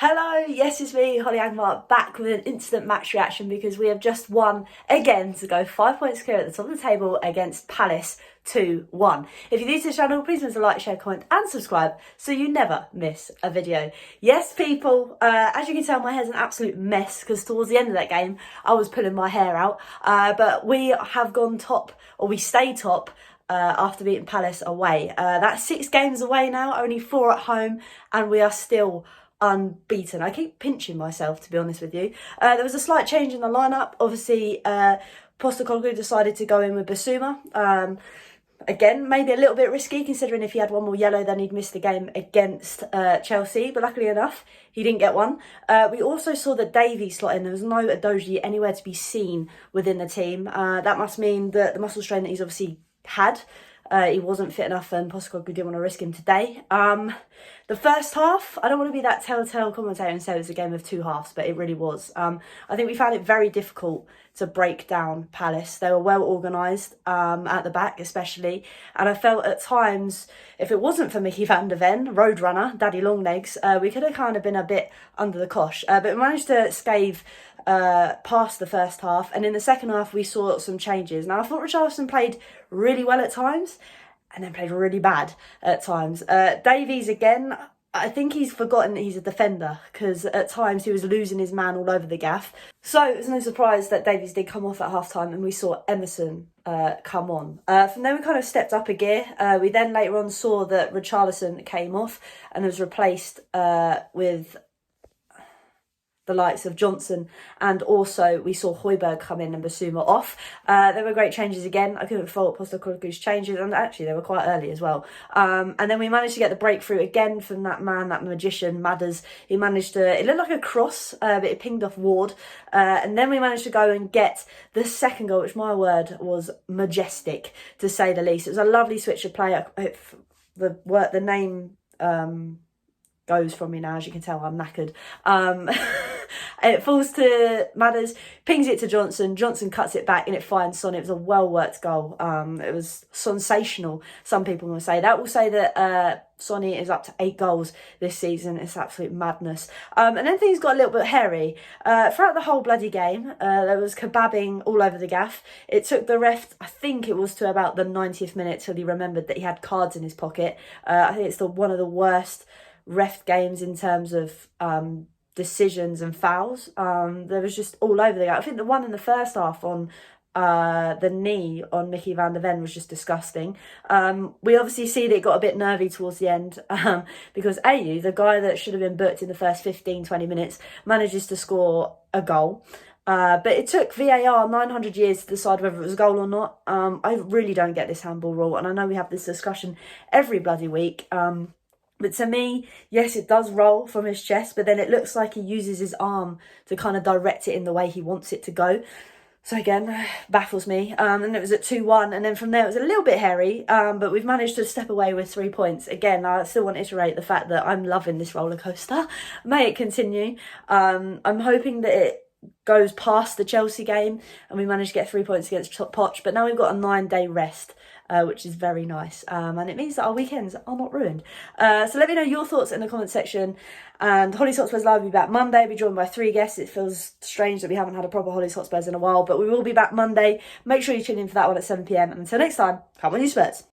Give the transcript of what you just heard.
Hello, yes it's me, Hollie back with an instant match reaction because we have just won again to go 5 points clear at the top of the table against Palace 2-1. If you're new to the channel, please remember to like, share, comment and subscribe so you never miss a video. Yes people, as you can tell my hair's an absolute mess because towards the end of that game I was pulling my hair out, but we have gone top, or we stay top, after beating Palace away. That's 6 games away now, only 4 at home, and we are still unbeaten. I keep pinching myself, to be honest with you. There was a slight change in the lineup. Obviously, Postecoglou decided to go in with Basuma. Again, maybe a little bit risky considering if he had one more yellow then he'd miss the game against Chelsea, but luckily enough he didn't get one. We also saw that Davies slot in. There was no Adoji anywhere to be seen within the team. That must mean that the muscle strain that he's obviously had, he wasn't fit enough and Postecoglou didn't want to risk him today. The first half, I don't want to be that telltale commentator and say it was a game of 2 halves, but it really was. I think we found it very difficult to break down Palace. They were well organised at the back especially, and I felt at times if it wasn't for Mickey van der Ven, Roadrunner, Daddy Longlegs, we could have kind of been a bit under the cosh, but we managed to scathe past the first half, and in the second half we saw some changes. Now I thought Richarlison played really well at times and then played really bad at times. Davies again, I think he's forgotten that he's a defender because at times he was losing his man all over the gaff. So it was no surprise that Davies did come off at half time and we saw Emerson come on. From there we kind of stepped up a gear. We then later on saw that Richarlison came off and was replaced with the likes of Johnson, and also we saw Højbjerg come in and Basuma off. There were great changes again. I couldn't fault Postecoglou's changes, and actually they were quite early as well. And then we managed to get the breakthrough again from that man, that magician, Madders. He managed to, it looked like a cross, but it pinged off Ward. And then we managed to go and get the second goal, which, my word, was majestic, to say the least. It was a lovely switch of play. The name goes from me now, as you can tell I'm knackered. It falls to Madders, pings it to Johnson, Johnson cuts it back and it finds Sonny. It was a well worked goal. It was sensational, some people will say. That will say that Sonny is up to 8 goals this season. It's absolute madness. And then things got a little bit hairy. Throughout the whole bloody game, there was kebabbing all over the gaff. It took the ref, I think it was to about the 90th minute till he remembered that he had cards in his pocket. I think it's one of the worst ref games in terms of decisions and fouls. There was just all over the game. I think the one in the first half on the knee on Mickey van der Ven was just disgusting. We obviously see that it got a bit nervy towards the end because Ayew, the guy that should have been booked in the first 15-20 minutes, manages to score a goal. But it took VAR 900 years to decide whether it was a goal or not. I really don't get this handball rule, and I know we have this discussion every bloody week. But to me, yes, it does roll from his chest, but then it looks like he uses his arm to kind of direct it in the way he wants it to go. So again, baffles me. And it was at 2-1, and then from there it was a little bit hairy, but we've managed to step away with 3 points. Again, I still want to iterate the fact that I'm loving this roller coaster. May it continue. I'm hoping that it goes past the Chelsea game and we manage to get 3 points against Poch, but now we've got a 9-day rest, which is very nice, and it means that our weekends are not ruined. So let me know your thoughts in the comment section, and Hollie's Hotspurs Live will be back Monday. I'll be joined by 3 guests. It feels strange that we haven't had a proper Hollie's Hotspurs in a while, but we will be back Monday. Make sure you tune in for that one at 7 PM, and until next time, come on you Spurs.